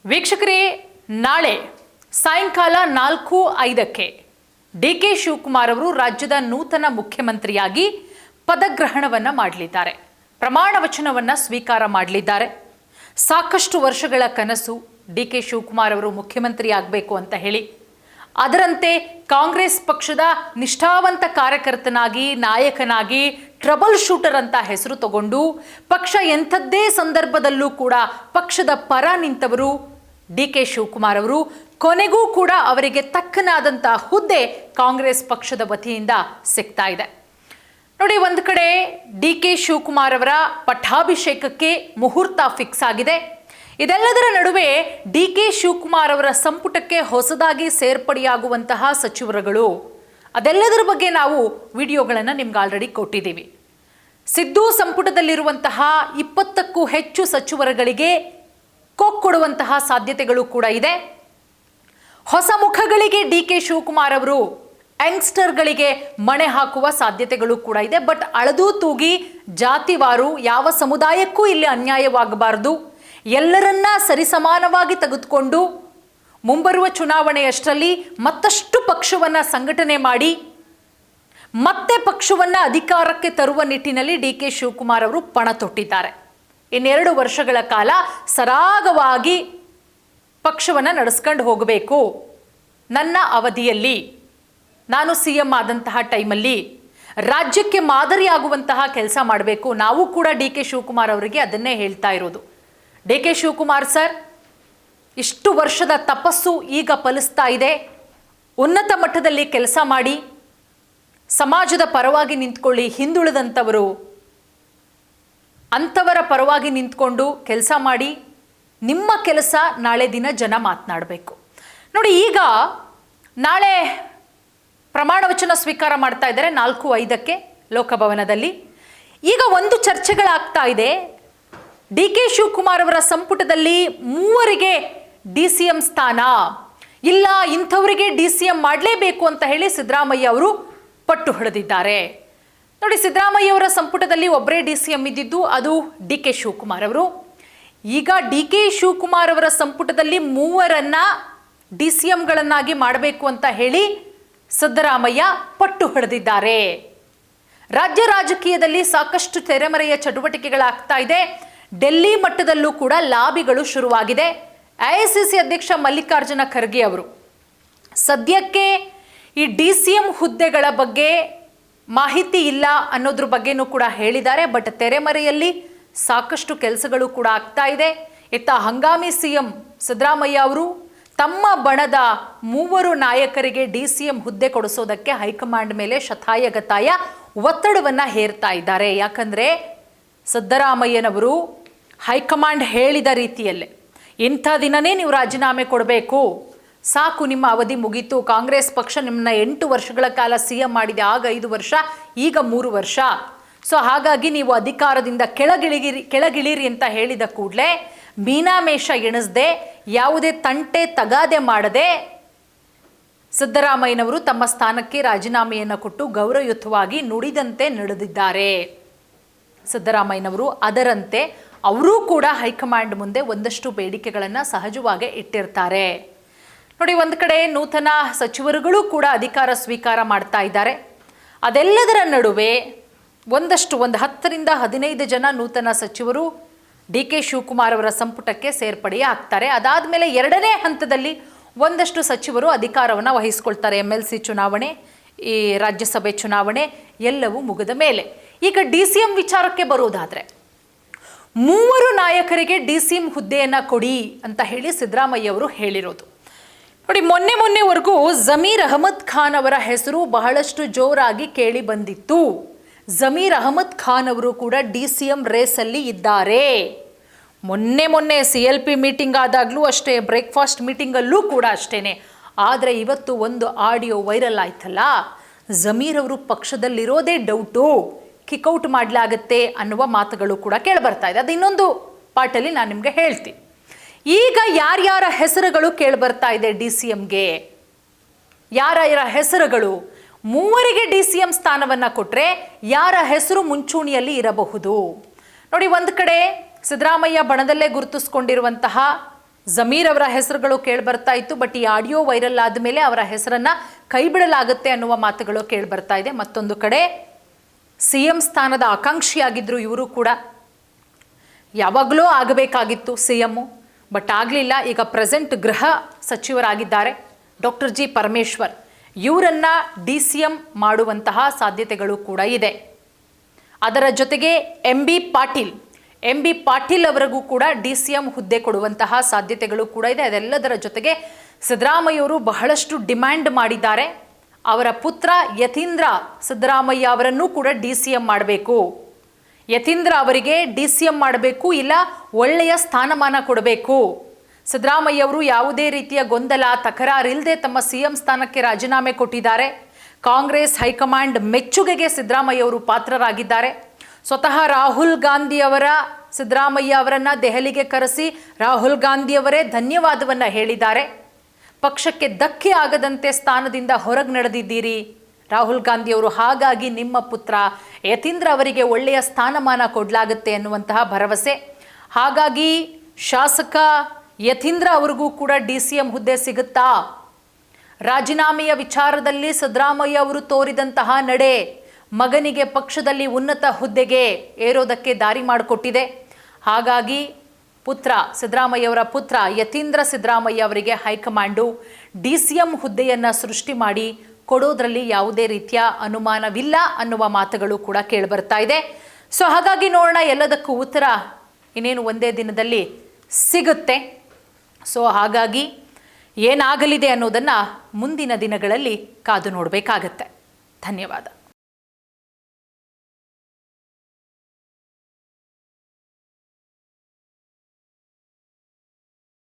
ವೀಕ್ಷಕರೇ, ನಾಳೆ ಸಾಯಂಕಾಲ 4:05ಕ್ಕೆ ಡಿ.ಕೆ. ಶಿವಕುಮಾರ್ ಅವರು ರಾಜ್ಯದ ನೂತನ ಮುಖ್ಯಮಂತ್ರಿಯಾಗಿ ಪದಗ್ರಹಣವನ್ನು ಮಾಡಲಿದ್ದಾರೆ. ಪ್ರಮಾಣ ವಚನವನ್ನು ಸ್ವೀಕಾರ ಮಾಡಲಿದ್ದಾರೆ. ಸಾಕಷ್ಟು ವರ್ಷಗಳ ಕನಸು ಡಿ.ಕೆ. ಶಿವಕುಮಾರ್ ಅವರು ಮುಖ್ಯಮಂತ್ರಿ ಆಗಬೇಕು ಅಂತ ಹೇಳಿ. ಅದರಂತೆ ಕಾಂಗ್ರೆಸ್ ಪಕ್ಷದ ನಿಷ್ಠಾವಂತ ಕಾರ್ಯಕರ್ತನಾಗಿ, ನಾಯಕನಾಗಿ, ಟ್ರಬಲ್ ಶೂಟರ್ ಅಂತ ಹೆಸರು ತಗೊಂಡು ಪಕ್ಷ ಎಂಥದ್ದೇ ಸಂದರ್ಭದಲ್ಲೂ ಕೂಡ ಪಕ್ಷದ ಪರ ನಿಂತವರು ಡಿ.ಕೆ. ಶಿವಕುಮಾರ್ ಅವರು. ಕೊನೆಗೂ ಕೂಡ ಅವರಿಗೆ ತಕ್ಕನಾದಂಥ ಹುದ್ದೆ ಕಾಂಗ್ರೆಸ್ ಪಕ್ಷದ ವತಿಯಿಂದ ಸಿಗ್ತಾ ಇದೆ. ನೋಡಿ, ಒಂದು ಕಡೆ ಡಿ.ಕೆ. ಶಿವಕುಮಾರ್ ಅವರ ಪಟ್ಟಾಭಿಷೇಕಕ್ಕೆ ಮುಹೂರ್ತ ಫಿಕ್ಸ್ ಆಗಿದೆ. ಇದೆಲ್ಲದರ ನಡುವೆ ಡಿ.ಕೆ. ಶಿವಕುಮಾರ್ ಅವರ ಸಂಪುಟಕ್ಕೆ ಹೊಸದಾಗಿ ಸೇರ್ಪಡೆಯಾಗುವಂತಹ ಸಚಿವರುಗಳು, ಅದೆಲ್ಲದರ ಬಗ್ಗೆ ನಾವು ವಿಡಿಯೋಗಳನ್ನು ನಿಮ್ಗೆ ಆಲ್ರೆಡಿ ಕೊಟ್ಟಿದ್ದೀವಿ. ಸಿದ್ದು ಸಂಪುಟದಲ್ಲಿರುವಂತಹ 20ಕ್ಕೂ ಹೆಚ್ಚು ಸಚಿವರುಗಳಿಗೆ ಕೊಡುವಂತಹ ಸಾಧ್ಯತೆಗಳು ಕೂಡ ಇದೆ. ಹೊಸ ಮುಖಗಳಿಗೆ ಡಿ.ಕೆ. ಶಿವಕುಮಾರ್ ಅವರು ಯಂಗ್ಸ್ಟರ್ಗಳಿಗೆ ಮಣೆ ಹಾಕುವ ಸಾಧ್ಯತೆಗಳು ಕೂಡ ಇದೆ. ಬಟ್ ಅಳದು ತೂಗಿ ಜಾತಿವಾರು ಯಾವ ಸಮುದಾಯಕ್ಕೂ ಇಲ್ಲಿ ಅನ್ಯಾಯವಾಗಬಾರದು, ಎಲ್ಲರನ್ನ ಸರಿಸಮಾನವಾಗಿ ತೆಗೆದುಕೊಂಡು ಮುಂಬರುವ ಚುನಾವಣೆಯಷ್ಟರಲ್ಲಿ ಮತ್ತಷ್ಟು ಪಕ್ಷವನ್ನು ಸಂಘಟನೆ ಮಾಡಿ ಮತ್ತೆ ಪಕ್ಷವನ್ನು ಅಧಿಕಾರಕ್ಕೆ ತರುವ ನಿಟ್ಟಿನಲ್ಲಿ ಡಿ.ಕೆ. ಶಿವಕುಮಾರ್ ಅವರು ಪಣ ತೊಟ್ಟಿದ್ದಾರೆ. ಇನ್ನೆರಡು ವರ್ಷಗಳ ಕಾಲ ಸರಾಗವಾಗಿ ಪಕ್ಷವನ್ನು ನಡೆಸ್ಕೊಂಡು ಹೋಗಬೇಕು. ನನ್ನ ಅವಧಿಯಲ್ಲಿ, ನಾನು CM ಆದಂತಹ ಟೈಮಲ್ಲಿ ರಾಜ್ಯಕ್ಕೆ ಮಾದರಿಯಾಗುವಂತಹ ಕೆಲಸ ಮಾಡಬೇಕು. ನಾವು ಕೂಡ ಡಿ.ಕೆ. ಶಿವಕುಮಾರ್ ಅವರಿಗೆ ಅದನ್ನೇ ಹೇಳ್ತಾ ಇರೋದು. ಡಿ.ಕೆ. ಶಿವಕುಮಾರ್ ಸರ್, ಇಷ್ಟು ವರ್ಷದ ತಪಸ್ಸು ಈಗ ಫಲಿಸ್ತಾ ಇದೆ. ಉನ್ನತ ಮಟ್ಟದಲ್ಲಿ ಕೆಲಸ ಮಾಡಿ, ಸಮಾಜದ ಪರವಾಗಿ ನಿಂತ್ಕೊಳ್ಳಿ. ಹಿಂದುಳಿದಂಥವರು ಅಂಥವರ ಪರವಾಗಿ ನಿಂತ್ಕೊಂಡು ಕೆಲಸ ಮಾಡಿ. ನಿಮ್ಮ ಕೆಲಸ ನಾಳೆ ದಿನ ಜನ ಮಾತನಾಡಬೇಕು. ನೋಡಿ, ಈಗ ನಾಳೆ ಪ್ರಮಾಣ ವಚನ ಸ್ವೀಕಾರ ಮಾಡ್ತಾ ಇದ್ದಾರೆ 4:05ಕ್ಕೆ ಲೋಕಭವನದಲ್ಲಿ. ಈಗ ಒಂದು ಚರ್ಚೆಗಳಾಗ್ತಾ ಇದೆ. ಡಿ.ಕೆ. ಶಿವಕುಮಾರ್ ಅವರ ಸಂಪುಟದಲ್ಲಿ 3ರಿಗೆ DCM ಸ್ಥಾನ ಇಲ್ಲ, ಇಂಥವರಿಗೆ DCM ಮಾಡಲೇಬೇಕು ಅಂತ ಹೇಳಿ ಸಿದ್ದರಾಮಯ್ಯ ಅವರು ಪಟ್ಟು ಹಿಡಿದಿದ್ದಾರೆ. ನೋಡಿ, ಸಿದ್ದರಾಮಯ್ಯ ಅವರ ಸಂಪುಟದಲ್ಲಿ ಒಬ್ಬರೇ DCM ಇದ್ದಿದ್ದು, ಅದು ಡಿ.ಕೆ. ಶಿವಕುಮಾರ್ ಅವರು. ಈಗ ಡಿ.ಕೆ. ಶಿವಕುಮಾರ್ ಅವರ ಸಂಪುಟದಲ್ಲಿ 3ರನ್ನ DCMಗಳನ್ನಾಗಿ ಮಾಡಬೇಕು ಅಂತ ಹೇಳಿ ಸಿದ್ದರಾಮಯ್ಯ ಪಟ್ಟು ಹಿಡಿದಿದ್ದಾರೆ. ರಾಜ್ಯ ರಾಜಕೀಯದಲ್ಲಿ ಸಾಕಷ್ಟು ತೆರೆಮರೆಯ ಚಟುವಟಿಕೆಗಳಾಗ್ತಾ ಇದೆ. ಡೆಲ್ಲಿ ಮಟ್ಟದಲ್ಲೂ ಕೂಡ ಲಾಬಿಗಳು ಶುರುವಾಗಿದೆ. AICC ಅಧ್ಯಕ್ಷ ಮಲ್ಲಿಕಾರ್ಜುನ ಖರ್ಗೆ ಅವರು ಸದ್ಯಕ್ಕೆ ಈ DCM ಹುದ್ದೆಗಳ ಬಗ್ಗೆ ಮಾಹಿತಿ ಇಲ್ಲ ಅನ್ನೋದ್ರ ಬಗ್ಗೆನೂ ಕೂಡ ಹೇಳಿದ್ದಾರೆ. ಬಟ್ ತೆರೆಮರೆಯಲ್ಲಿ ಸಾಕಷ್ಟು ಕೆಲಸಗಳು ಕೂಡ ಆಗ್ತಾ ಇದೆ. ಇತ್ತ ಹಂಗಾಮಿ CM ಸಿದ್ದರಾಮಯ್ಯ ಅವರು ತಮ್ಮ ಬಣದ 3 ನಾಯಕರಿಗೆ DCM ಹುದ್ದೆ ಕೊಡಿಸೋದಕ್ಕೆ ಹೈಕಮಾಂಡ್ ಮೇಲೆ ಶತಾಯಗತಾಯ ಒತ್ತಡವನ್ನು ಹೇರ್ತಾ ಇದ್ದಾರೆ. ಯಾಕಂದರೆ ಸಿದ್ದರಾಮಯ್ಯನವರು ಹೈಕಮಾಂಡ್ ಹೇಳಿದ ರೀತಿಯಲ್ಲೇ ಇಂಥ ದಿನನೇ ನೀವು ರಾಜೀನಾಮೆ ಕೊಡಬೇಕು, ಸಾಕು, ನಿಮ್ಮ ಅವಧಿ ಮುಗೀತು, ಕಾಂಗ್ರೆಸ್ ಪಕ್ಷ ನಿಮ್ಮನ್ನ 8 ವರ್ಷಗಳ ಕಾಲ CM ಮಾಡಿದೆ, ಆಗ 5 ವರ್ಷ, ಈಗ 3 ವರ್ಷ, ಸೊ ಹಾಗಾಗಿ ನೀವು ಅಧಿಕಾರದಿಂದ ಕೆಳಗಿಳಿರಿ ಅಂತ ಹೇಳಿದ ಕೂಡಲೇ ಮೀನಾಮೇಷ ಎಣಿಸದೆ, ಯಾವುದೇ ತಂಟೆ ತಗಾದೆ ಮಾಡದೆ ಸಿದ್ದರಾಮಯ್ಯನವರು ತಮ್ಮ ಸ್ಥಾನಕ್ಕೆ ರಾಜೀನಾಮೆಯನ್ನು ಕೊಟ್ಟು ಗೌರವಯುತವಾಗಿ ನುಡಿದಂತೆ ನಡೆದಿದ್ದಾರೆ. ಸಿದ್ದರಾಮಯ್ಯನವರು ಅದರಂತೆ ಅವರೂ ಕೂಡ ಹೈಕಮಾಂಡ್ ಮುಂದೆ ಒಂದಷ್ಟು ಬೇಡಿಕೆಗಳನ್ನು ಸಹಜವಾಗಿ ಇಟ್ಟಿರ್ತಾರೆ. ನೋಡಿ, ಒಂದು ಕಡೆ ನೂತನ ಸಚಿವರುಗಳು ಕೂಡ ಅಧಿಕಾರ ಸ್ವೀಕಾರ ಮಾಡ್ತಾ ಇದ್ದಾರೆ. ಅದೆಲ್ಲದರ ನಡುವೆ ಒಂದು 10ರಿಂದ 15 ಜನ ನೂತನ ಸಚಿವರು ಡಿ.ಕೆ. ಶಿವಕುಮಾರ್ ಅವರ ಸಂಪುಟಕ್ಕೆ ಸೇರ್ಪಡೆಯೇ ಆಗ್ತಾರೆ. ಅದಾದ ಮೇಲೆ 2ನೇ ಹಂತದಲ್ಲಿ ಒಂದಷ್ಟು ಸಚಿವರು ಅಧಿಕಾರವನ್ನು ವಹಿಸ್ಕೊಳ್ತಾರೆ. MLC ಚುನಾವಣೆ, ಈ ರಾಜ್ಯಸಭೆ ಚುನಾವಣೆ ಎಲ್ಲವೂ ಮುಗಿದ ಮೇಲೆ ಈಗ DCM ವಿಚಾರಕ್ಕೆ ಬರೋದಾದರೆ 3 ನಾಯಕರಿಗೆ DCM ಹುದ್ದೆಯನ್ನು ಕೊಡಿ ಅಂತ ಹೇಳಿ ಸಿದ್ದರಾಮಯ್ಯ ಅವರು ಹೇಳಿರೋದು. ನೋಡಿ, ಮೊನ್ನೆವರೆಗೂ ಜಮೀರ್ ಅಹಮದ್ ಖಾನ್ ಅವರ ಹೆಸರು ಬಹಳಷ್ಟು ಜೋರಾಗಿ ಕೇಳಿ ಬಂದಿತ್ತು. ಜಮೀರ್ ಅಹಮದ್ ಖಾನ್ ಅವರು ಕೂಡ DCM ರೇಸಲ್ಲಿ ಇದ್ದಾರೆ. ಮೊನ್ನೆ CLP ಮೀಟಿಂಗ್ ಆದಾಗಲೂ ಅಷ್ಟೇ, ಬ್ರೇಕ್ಫಾಸ್ಟ್ ಮೀಟಿಂಗಲ್ಲೂ ಕೂಡ ಅಷ್ಟೇ. ಆದರೆ ಇವತ್ತು ಒಂದು ಆಡಿಯೋ ವೈರಲ್ ಆಯ್ತಲ್ಲ, ಜಮೀರ್ ಅವರು ಪಕ್ಷದಲ್ಲಿರೋದೇ ಡೌಟು, ಕಿಕ್ಔಟ್ ಮಾಡಲಾಗತ್ತೆ ಅನ್ನುವ ಮಾತುಗಳು ಕೂಡ ಕೇಳಿಬರ್ತಾ ಇದೆ. ಅದು ಇನ್ನೊಂದು ಪಾರ್ಟಲ್ಲಿ ನಾನು ನಿಮಗೆ ಹೇಳ್ತೀನಿ. ಈಗ ಯಾರ್ಯಾರ ಹೆಸರುಗಳು ಕೇಳಿಬರ್ತಾ ಇದೆ DCMಗೆ, ಯಾರ್ಯಾರ ಹೆಸರುಗಳು 3ರಿಗೆ DCM ಸ್ಥಾನವನ್ನು ಕೊಟ್ಟರೆ ಯಾರ ಹೆಸರು ಮುಂಚೂಣಿಯಲ್ಲಿ ಇರಬಹುದು? ನೋಡಿ, ಒಂದು ಕಡೆ ಸಿದ್ದರಾಮಯ್ಯ ಬಣದಲ್ಲೇ ಗುರುತಿಸ್ಕೊಂಡಿರುವಂತಹ ಜಮೀರ್ ಅವರ ಹೆಸರುಗಳು ಕೇಳಿಬರ್ತಾ ಇತ್ತು. ಬಟ್ ಈ ಆಡಿಯೋ ವೈರಲ್ ಆದಮೇಲೆ ಅವರ ಹೆಸರನ್ನ ಕೈ ಬಿಡಲಾಗುತ್ತೆ ಅನ್ನುವ ಮಾತುಗಳು ಕೇಳಿಬರ್ತಾ ಇದೆ. ಮತ್ತೊಂದು ಕಡೆ CM ಸ್ಥಾನದ ಆಕಾಂಕ್ಷಿಯಾಗಿದ್ದರು ಇವರು ಕೂಡ. ಯಾವಾಗಲೂ ಆಗಬೇಕಾಗಿತ್ತು CM, ಬಟ್ ಆಗಲಿಲ್ಲ. ಈಗ ಪ್ರೆಸೆಂಟ್ ಗೃಹ ಸಚಿವರಾಗಿದ್ದಾರೆ ಡಾಕ್ಟರ್ G. ಪರಮೇಶ್ವರ್. ಇವರನ್ನ DCM ಮಾಡುವಂತಹ ಸಾಧ್ಯತೆಗಳು ಕೂಡ ಇದೆ. ಅದರ ಜೊತೆಗೆ ಎಂ ಬಿ ಪಾಟೀಲ್ ಅವರಿಗೂ ಕೂಡ DCM ಹುದ್ದೆ ಕೊಡುವಂತಹ ಸಾಧ್ಯತೆಗಳು ಕೂಡ ಇದೆ. ಅದೆಲ್ಲದರ ಜೊತೆಗೆ ಸಿದ್ದರಾಮಯ್ಯವರು ಬಹಳಷ್ಟು ಡಿಮ್ಯಾಂಡ್ ಮಾಡಿದ್ದಾರೆ. ಅವರ ಪುತ್ರ ಯತೀಂದ್ರ ಸಿದ್ದರಾಮಯ್ಯ ಅವರನ್ನು ಕೂಡ DCM ಮಾಡಬೇಕು, ಯತೀಂದ್ರ ಅವರಿಗೆ DCM ಮಾಡಬೇಕು, ಇಲ್ಲ ಒಳ್ಳೆಯ ಸ್ಥಾನಮಾನ ಕೊಡಬೇಕು. ಸಿದ್ದರಾಮಯ್ಯ ಅವರು ಯಾವುದೇ ರೀತಿಯ ಗೊಂದಲ ತಕರಾರಿಲ್ಲದೆ ತಮ್ಮ CM ಸ್ಥಾನಕ್ಕೆ ರಾಜೀನಾಮೆ ಕೊಟ್ಟಿದ್ದಾರೆ. ಕಾಂಗ್ರೆಸ್ ಹೈಕಮಾಂಡ್ ಮೆಚ್ಚುಗೆಗೆ ಸಿದ್ದರಾಮಯ್ಯ ಅವರು ಪಾತ್ರರಾಗಿದ್ದಾರೆ. ಸ್ವತಃ ರಾಹುಲ್ ಗಾಂಧಿ ಅವರ ಸಿದ್ದರಾಮಯ್ಯ ಅವರನ್ನ ದೆಹಲಿಗೆ ಕರೆಸಿ ರಾಹುಲ್ ಗಾಂಧಿ ಅವರೇ ಧನ್ಯವಾದವನ್ನ ಹೇಳಿದ್ದಾರೆ. ಪಕ್ಷಕ್ಕೆ ಧಕ್ಕೆ ಆಗದಂತೆ ಸ್ಥಾನದಿಂದ ಹೊರಗೆ ನಡೆದಿದ್ದೀರಿ ರಾಹುಲ್ ಗಾಂಧಿ ಅವರು, ಹಾಗಾಗಿ ನಿಮ್ಮ ಪುತ್ರ ಯತೀಂದ್ರ ಅವರಿಗೆ ಒಳ್ಳೆಯ ಸ್ಥಾನಮಾನ ಕೊಡಲಾಗುತ್ತೆ ಎನ್ನುವಂತಹ ಭರವಸೆ. ಹಾಗಾಗಿ ಶಾಸಕ ಯತೀಂದ್ರ ಅವರಿಗೂ ಕೂಡ DCM ಹುದ್ದೆ ಸಿಗುತ್ತಾ? ರಾಜೀನಾಮೆಯ ವಿಚಾರದಲ್ಲಿ ಸಿದ್ದರಾಮಯ್ಯ ಅವರು ತೋರಿದಂತಹ ನಡೆ ಮಗನಿಗೆ ಪಕ್ಷದಲ್ಲಿ ಉನ್ನತ ಹುದ್ದೆಗೆ ಏರೋದಕ್ಕೆ ದಾರಿ ಮಾಡಿಕೊಟ್ಟಿದೆ. ಹಾಗಾಗಿ ಸಿದ್ದರಾಮಯ್ಯವರ ಪುತ್ರ ಯತೀಂದ್ರ ಸಿದ್ದರಾಮಯ್ಯ ಅವರಿಗೆ ಹೈಕಮಾಂಡು DCM ಹುದ್ದೆಯನ್ನು ಸೃಷ್ಟಿ ಮಾಡಿ ಕೊಡೋದ್ರಲ್ಲಿ ಯಾವುದೇ ರೀತಿಯ ಅನುಮಾನವಿಲ್ಲ ಅನ್ನುವ ಮಾತುಗಳು ಕೂಡ ಕೇಳಿಬರ್ತಾ ಇದೆ. ಸೊ ಹಾಗಾಗಿ ನೋಡೋಣ, ಎಲ್ಲದಕ್ಕೂ ಉತ್ತರ ಇನ್ನೇನು ಒಂದೇ ದಿನದಲ್ಲಿ ಸಿಗುತ್ತೆ. ಸೊ ಹಾಗಾಗಿ ಏನಾಗಲಿದೆ ಅನ್ನೋದನ್ನು ಮುಂದಿನ ದಿನಗಳಲ್ಲಿ ಕಾದು ನೋಡಬೇಕಾಗತ್ತೆ. ಧನ್ಯವಾದ.